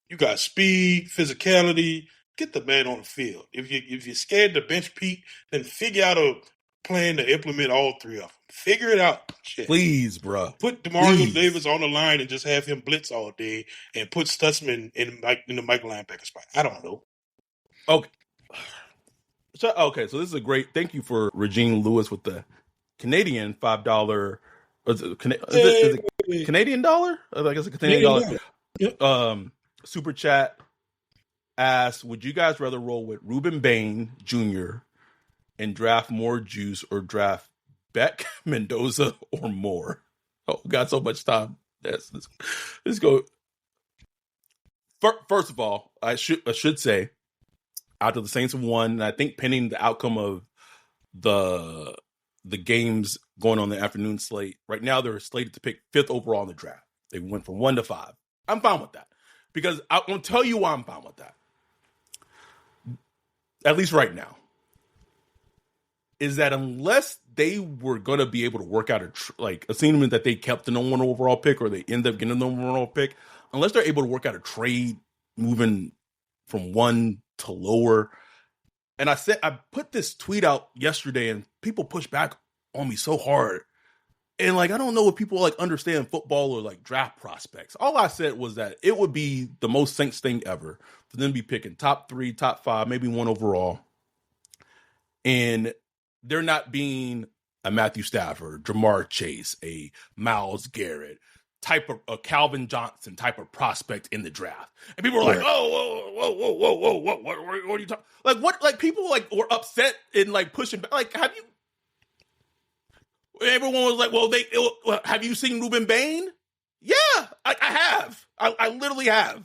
you got speed, physicality. Get the man on the field. If you're scared to bench Pete, then figure out a plan to implement all 3 of them. Figure it out. Shit. Please, bro. Put Demario Davis on the line and just have him blitz all day and put Stutzman in the Mike linebacker spot. I don't know. Okay. So this is a great. Thank you for Regine Lewis with the Canadian $5. Is it Canadian dollar? I guess a Canadian dollar. Yep. Super chat asks, would you guys rather roll with Ruben Bain Jr. and draft more juice or draft Beck, Mendoza, or more? Oh, got so much time. Let's go. First of all, I should say, after the Saints have won, and I think pending the outcome of the games going on the afternoon slate, right now they're slated to pick 5th overall in the draft. They went from 1 to 5. I'm fine with that because I'm going to tell you why I'm fine with that. At least right now, is that unless they were going to be able to work out assuming that they kept the number 1 overall pick or they end up getting the number 1 overall pick, unless they're able to work out a trade moving from 1 to lower. And I put this tweet out yesterday and people pushed back on me so hard. And I don't know if people understand football or draft prospects. All I said was that it would be the most Saints thing ever for them to be picking top 3, top 5, maybe 1 overall. And they're not being a Matthew Stafford, Jamar Chase, a Myles Garrett type of a Calvin Johnson type of prospect in the draft. And people were like, whoa, what are you talking? People were upset and pushing back. Have you? Everyone was like, well, have you seen Ruben Bain? Yeah, I have. I literally have.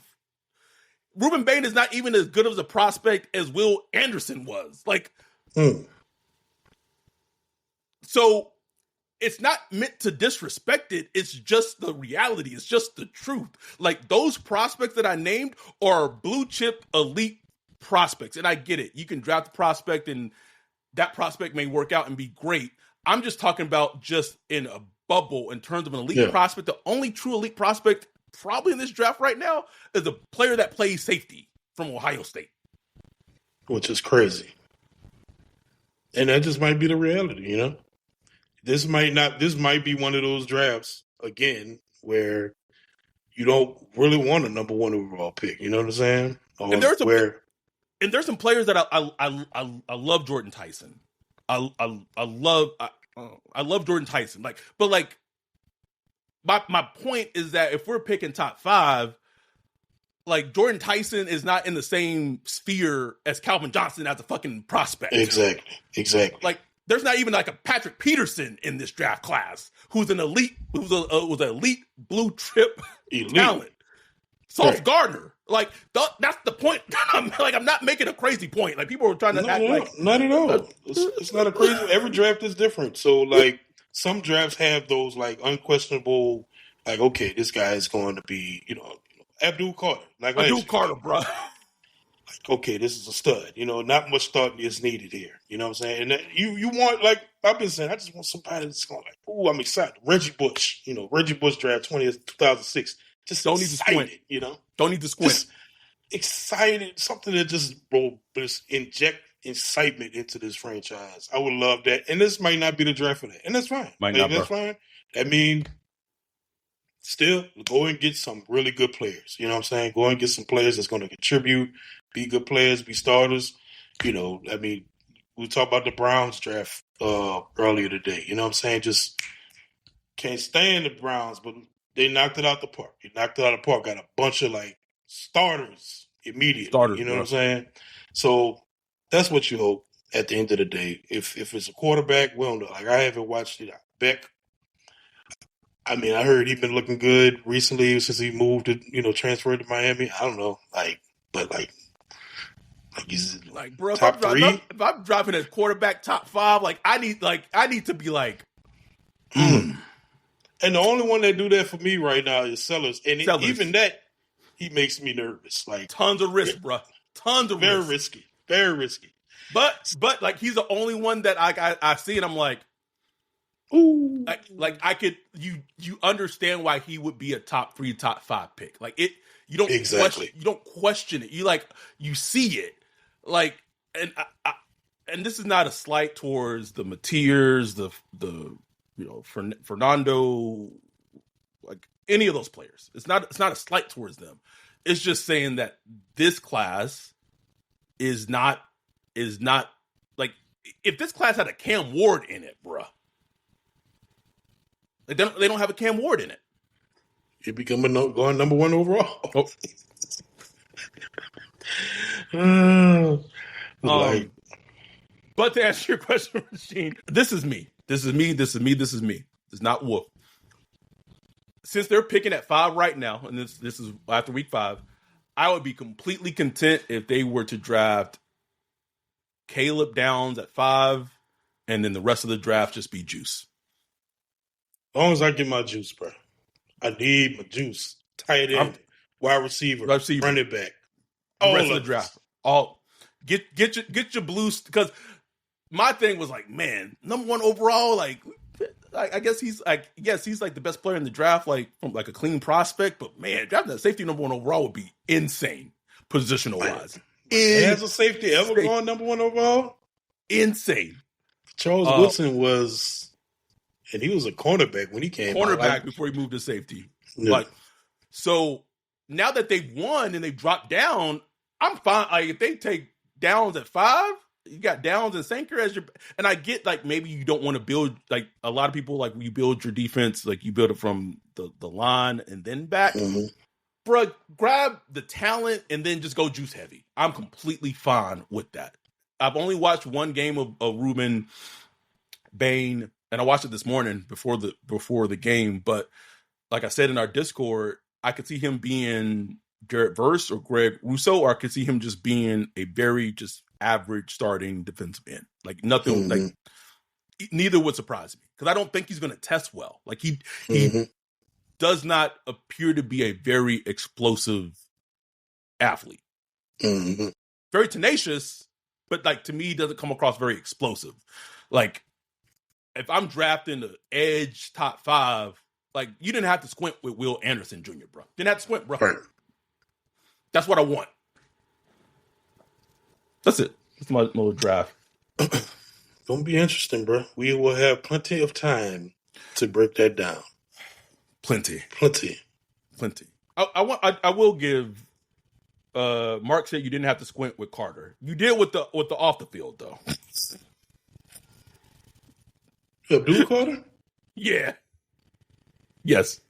Ruben Bain is not even as good of a prospect as Will Anderson was. So it's not meant to disrespect it. It's just the reality. It's just the truth. Those prospects that I named are blue chip elite prospects. And I get it. You can draft a prospect and that prospect may work out and be great. I'm just talking about just in a bubble in terms of an elite prospect. The only true elite prospect probably in this draft right now is a player that plays safety from Ohio State. Which is crazy. And that just might be the reality, This might be one of those drafts, again, where you don't really want a number 1 overall pick. You know what I'm saying? And there's some players that I love Jordan Tyson. I love Jordan Tyson. My point is that if we're picking top 5, Jordan Tyson is not in the same sphere as Calvin Johnson as a fucking prospect. Exactly. There's not even a Patrick Peterson in this draft class who's an elite, was an elite blue chip talent. Sauce Gardner. That's the point. I'm not making a crazy point. People are trying to act not at all. It's not a crazy. Every draft is different. So some drafts have those unquestionable, okay, this guy is going to be, Abdul Carter. Abdul Carter, bro. Okay, this is a stud. Not much thought is needed here. You know what I'm saying? And you want, I've been saying, I just want somebody that's going I'm excited. Reggie Bush, Reggie Bush draft 2006. Just don't need to squint. Don't need to squint. Just excited, something that just inject excitement into this franchise. I would love that. And this might not be the draft for that. And that's fine. That's fine. I mean, still, go and get some really good players. You know what I'm saying? Go and get some players that's going to contribute, be good players, be starters. We talked about the Browns draft earlier today. You know what I'm saying? Just can't stand the Browns, but they knocked it out the park. Got a bunch of starters immediately. You know what I'm saying? So that's what you hope at the end of the day. If it's a quarterback, we don't know. I haven't watched it. Beck, I heard he's been looking good recently since he moved to, transferred to Miami. I don't know. He's bro, top 3. If I'm dropping a quarterback top 5, I need to be And the only one that do that for me right now is Sellers. And even that, he makes me nervous. Tons of risk, bro. Tons of risk. Very risky. But he's the only one that I see and I'm ooh. I could you understand why he would be a top 3, top 5 pick. You don't you don't question it. You see it. And this is not a slight towards the Matiers, the Fernando, any of those players. It's not a slight towards them. It's just saying that this class is not if this class had a Cam Ward in it, bruh, Like they don't have a Cam Ward in it. He become going number one overall. Oh. But to answer your question, Machine, this is me. This is me. This is me. This is me. It's not Wolf. Since they're picking at 5 right now, and this is after week 5, I would be completely content if they were to draft Caleb Downs at 5, and then the rest of the draft just be juice. As long as I get my juice, bro. I need my juice. Tight end, wide receiver, running back. The rest of the draft. All get your blues, because my thing was like, man, number 1 overall, like I guess he's like, yes, he's like the best player in the draft, like from like a clean prospect, but man, drafting a safety number 1 overall would be insane, positional wise. Has a safety ever gone number 1 overall? Insane. Charles Woodson was, and he was a cornerback when he came out. Before he moved to safety. Yeah. Like, so now that they've won and they've dropped down, I'm fine. Like, if they take Downs at 5, you got Downs and Sanker as your, and I get like maybe you don't want to build, like a lot of people, like you build your defense, like you build it from the line and then back. Mm-hmm. Bruh, grab the talent and then just go juice heavy. I'm completely fine with that. I've only watched one game of Ruben Bain, and I watched it this morning before the game. But like I said in our Discord, I could see him being Garrett Verse or Greg Rousseau, or I could see him just being a very just average starting defensive end. Like nothing, like neither would surprise me, because I don't think he's going to test well. Like he does not appear to be a very explosive athlete. Very tenacious, but like to me, he doesn't come across very explosive. Like if I'm drafting the edge top 5, like you didn't have to squint with Will Anderson Jr., bro. Didn't have to squint, bro. Right. That's what I want. That's it. That's my little draft. Gonna be interesting, bro. We will have plenty of time to break that down. Plenty. I will give. Mark said you didn't have to squint with Carter. You did with the off the field though. Abdul Carter? Yeah. Yes.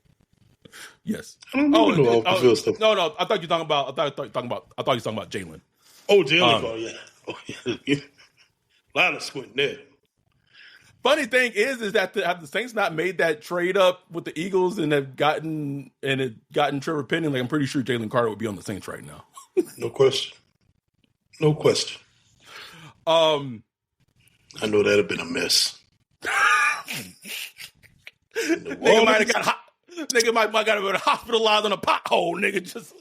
I don't know off the field stuff. No. I thought you were talking about. I thought you were talking about Jalen. Oh, Jalen Carter. Yeah. Oh, yeah. A lot of squinting there. Funny thing is that have the Saints not made that trade up with the Eagles and have gotten Trevor Penning, like I'm pretty sure Jalen Carter would be on the Saints right now. No question. I know that'd have been a mess. Nigga might have got been hospitalized on a pothole, nigga. Just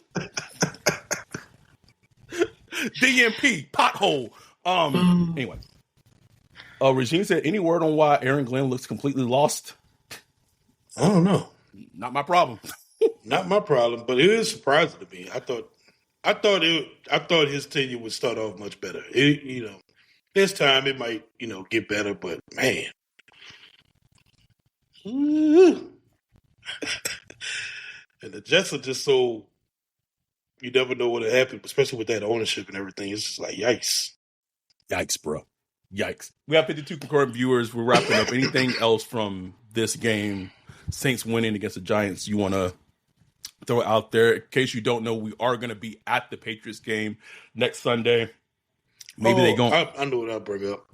DMP pothole. Anyway. Regine said, any word on why Aaron Glenn looks completely lost? I don't know. Not my problem. Not my problem, but it is surprising to me. I thought his tenure would start off much better. This time it might, get better, but man. And the Jets are just so, you never know what will happen, especially with that ownership and everything. It's just like, yikes. Yikes, bro. Yikes. We have 52 concurrent viewers. We're wrapping up. Anything else from this game, Saints winning against the Giants, you want to throw it out there? In case you don't know, we are going to be at the Patriots game next Sunday. Maybe they go. I know what I'll bring up.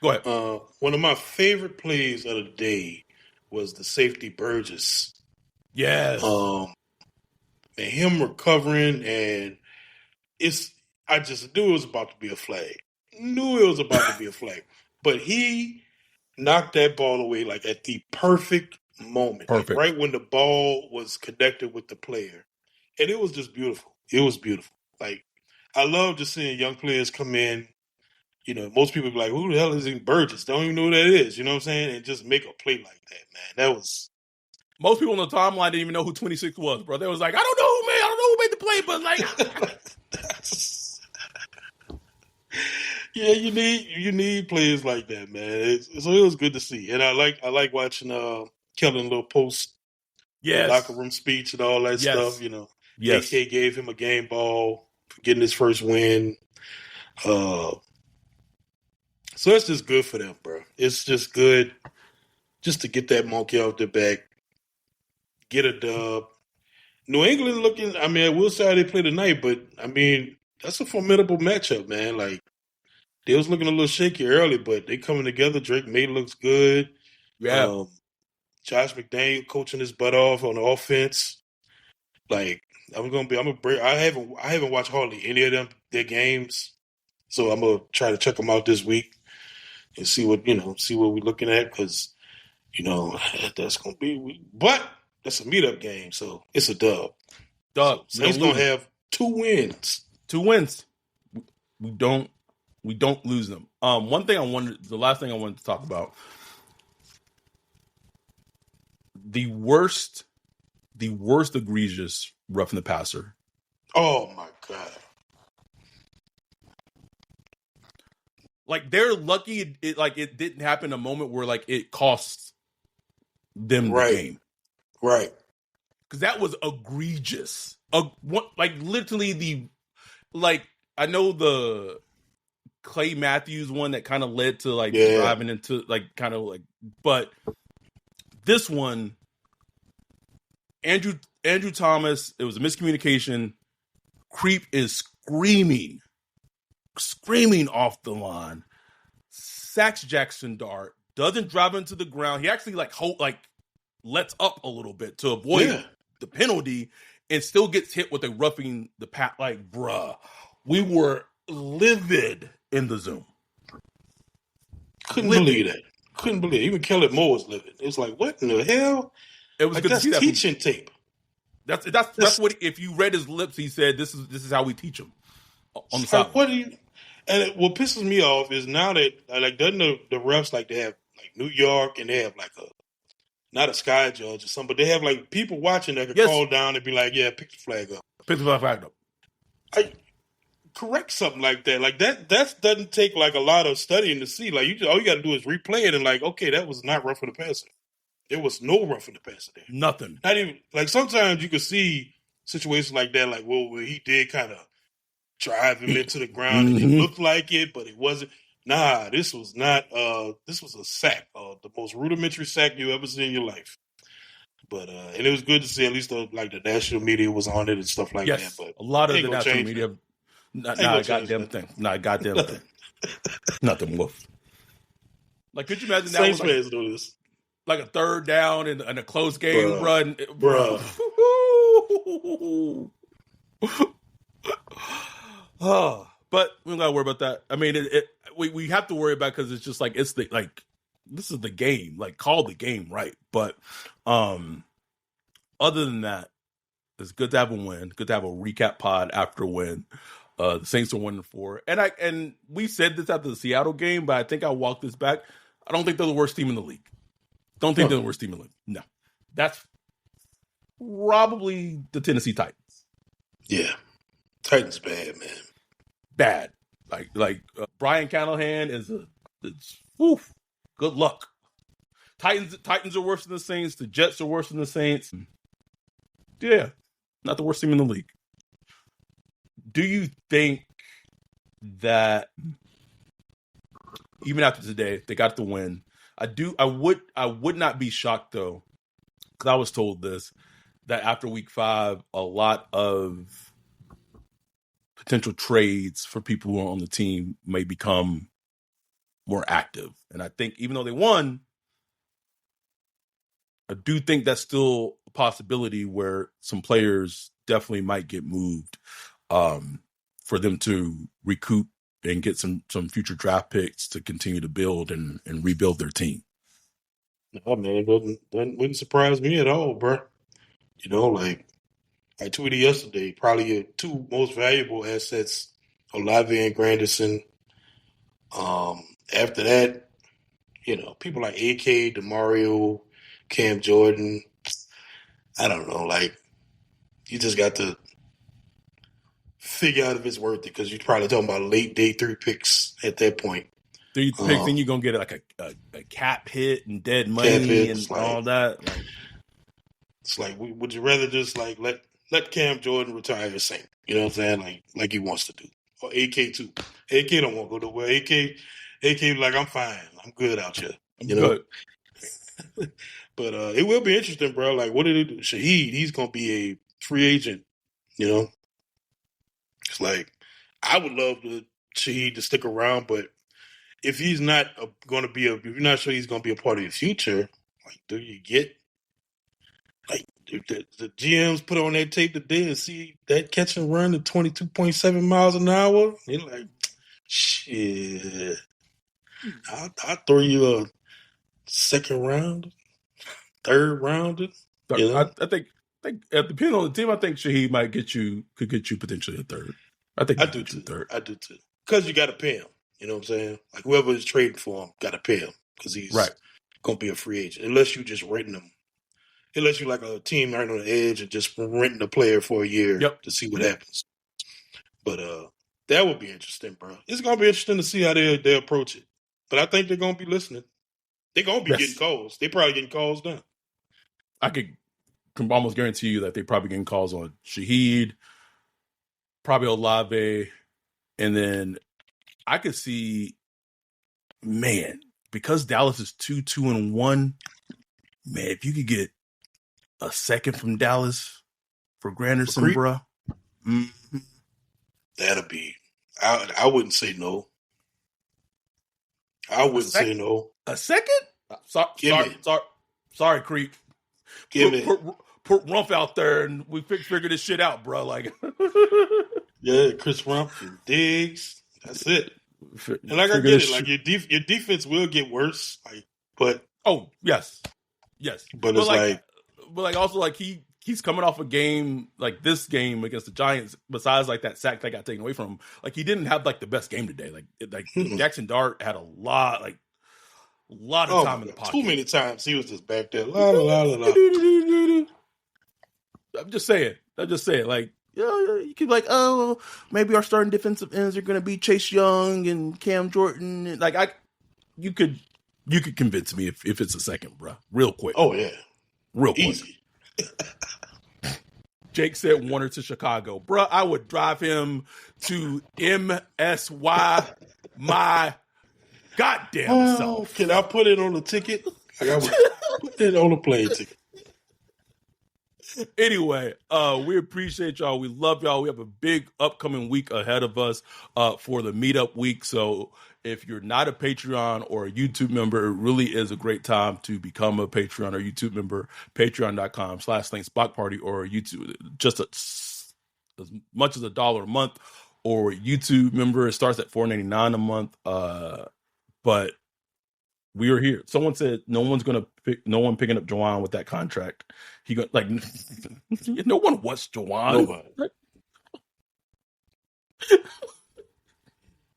Go ahead. One of my favorite plays of the day was the safety Burgess. Yes. And him recovering, and I just knew it was about to be a flag. But he knocked that ball away like at the perfect moment. Like right when the ball was connected with the player. And it was just beautiful. It was beautiful. Like, I love just seeing young players come in. Most people be like, who the hell is in Burgess? Don't even know who that is. You know what I'm saying? And just make a play like that, man. That was... Most people on the timeline didn't even know who 26 was, bro. They was like, I don't know who made the play, but like... Yeah, you need players like that, man. So it was good to see, and I like watching Kellen little post, locker room speech and all that stuff. AK gave him a game ball for getting his first win. So it's just good for them, bro. It's just good just to get that monkey off their back. get a dub. New England looking. I mean, we'll see how they play tonight, but I mean, that's a formidable matchup, man. Like they was looking a little shaky early, but they coming together. Drake May looks good. Yeah, Um, Josh McDaniel coaching his butt off on the offense. Like I'm gonna be. I'm gonna break. I haven't watched hardly any of their games, so I'm gonna try to check them out this week and see what we're looking at because that's gonna be. But that's a meetup game, so it's a dub. dub. So We don't Saints lose gonna them. have 2 wins. 2 wins. We don't lose them. The last thing I wanted to talk about, the worst egregious roughing the passer. Oh my god! Like they're lucky it didn't happen a moment where like it costs them the game. Right. Because that was egregious. Literally I know the Clay Matthews one that kind of led to driving into but this one, Andrew Thomas, it was a miscommunication. Creep is screaming off the line, sacks Jackson Dart, doesn't drive into the ground. He actually lets up a little bit to avoid the penalty and still gets hit with a roughing the pat. Like, bruh, we were livid in the Zoom. Couldn't believe it. Even Kellen Moore was livid. It was like, what in the hell? It was good to see that teaching tape. That's what, if you read his lips, he said this is how we teach him on the side. What what pisses me off is now that doesn't the refs they have New York and they have not a sky judge or something, but they have people watching that can call down and be like, yeah, pick the flag up. Pick the flag up. Correct something like that. That doesn't take a lot of studying to see. All you got to do is replay it and okay, that was not rough for the passer. There was no rough for the passer there. Nothing. Not even sometimes you could see situations like that, where he did kind of drive him into the ground and it looked like it, but it wasn't. Nah, this was not. This was a sack, the most rudimentary sack you ever seen in your life. But and it was good to see at least the national media was on it and stuff like that. But a lot of the national media. Not a goddamn thing. Not a goddamn thing. Nothing. Woof. Could you imagine that Saints fans do this? Like a third down and a close game run, bro. But we don't gotta worry about that. I mean, we have to worry about because it's just this is the game. Call the game right. But other than that, it's good to have a win. Good to have a recap pod after a win. The Saints are 1-4, and we said this after the Seattle game, but I think I walked this back. I don't think they're the worst team in the league. Don't think they're the worst team in the league. No, that's probably the Tennessee Titans. Yeah, Titans bad, man. Bad. Brian Callahan is good luck. Titans are worse than the Saints. The Jets are worse than the Saints. Yeah, not the worst team in the league. Do you think that even after today, they got the win? I would not be shocked though, because I was told this, that after week 5, a lot of potential trades for people who are on the team may become more active. And I think even though they won, I do think that's still a possibility where some players definitely might get moved for them to recoup and get some future draft picks to continue to build and rebuild their team. No, man, it wouldn't surprise me at all, bro. I tweeted yesterday, probably your 2 most valuable assets, Olave and Granderson. After that, people like AK, DeMario, Cam Jordan. I don't know, you just got to figure out if it's worth it because you're probably talking about late day 3 picks at that point. 3 picks, then you're gonna get a cap hit and dead money and all that. It's would you rather just let Cam Jordan retire the same? You know what I'm saying? Like he wants to do, or AK too. AK don't want to go nowhere. AK I'm fine. I'm good out here. Good. But it will be interesting, bro. Like, what did it do? Shaheed, he's gonna be a free agent. You know, it's like I would love to Shaheed to stick around, but if he's not going to be if you're not sure he's going to be a part of your future, like, do you get like the GMs put on that tape today and see that catch and run at 22.7 miles an hour? They're like, shit, I'll throw you a second round, third rounder. You know, I think depending on the team, I think Shaheed could get you potentially a third. I think I he could do get you a too. third. I do too. Because you got to pay him. You know what I'm saying? Like whoever is trading for him, got to pay him because he's Right. gonna be a free agent. Unless you just renting him. Unless you like a team right on the edge and just renting a player for a year to see what happens. But that would be interesting, bro. It's gonna be interesting to see how they approach it. But I think they're gonna be listening. They're gonna be getting calls. They probably getting calls now. I can almost guarantee you that they probably getting calls on Shaheed, probably Olave, and then I could see, man, because Dallas is 2-2-1. Man, if you could get a second from Dallas for Granderson, bro, that'd be. I wouldn't say no. I wouldn't say no. A second? Sorry, Creek. Put Rumph out there and we figure this shit out, bro. Like, yeah, Chris Rumph and Diggs. That's it. And like I get it, like your defense will get worse. Like, but yes, but it's like also like he's coming off a game like this game against the Giants. Besides like that sack that got taken away from him, like he didn't have like the best game today. Like Jackson Dart had a lot of time in the pocket. Too many times he was just back there. I'm just saying. Like, you could be like, oh, maybe our starting defensive ends are going to be Chase Young and Cam Jordan. Like, you could convince me if it's a second, bro. Real quick. Oh yeah, real quick. Easy. Jake said Warner to Chicago, bro. I would drive him to MSY my goddamn self. Can I put it on the ticket? Like I would put it on the plane ticket. Anyway, we appreciate y'all. We love y'all. We have a big upcoming week ahead of us for the meetup week. So if you're not a Patreon or a YouTube member, it really is a great time to become a Patreon or YouTube member. Patreon.com/LinksBlockParty or YouTube, just as much as $1 a month, or YouTube member. It starts at $4.99 a month. But we are here. Someone said no one picking up Juwan with that contract. He got like no one wants Juwan. Nobody.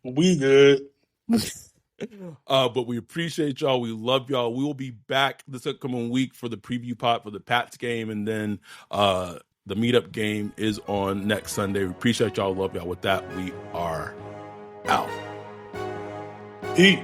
We good. But we appreciate y'all. We love y'all. We will be back this upcoming week for the preview pot for the Pats game, and then the meetup game is on next Sunday. We appreciate y'all. Love y'all. With that, we are out. Eat.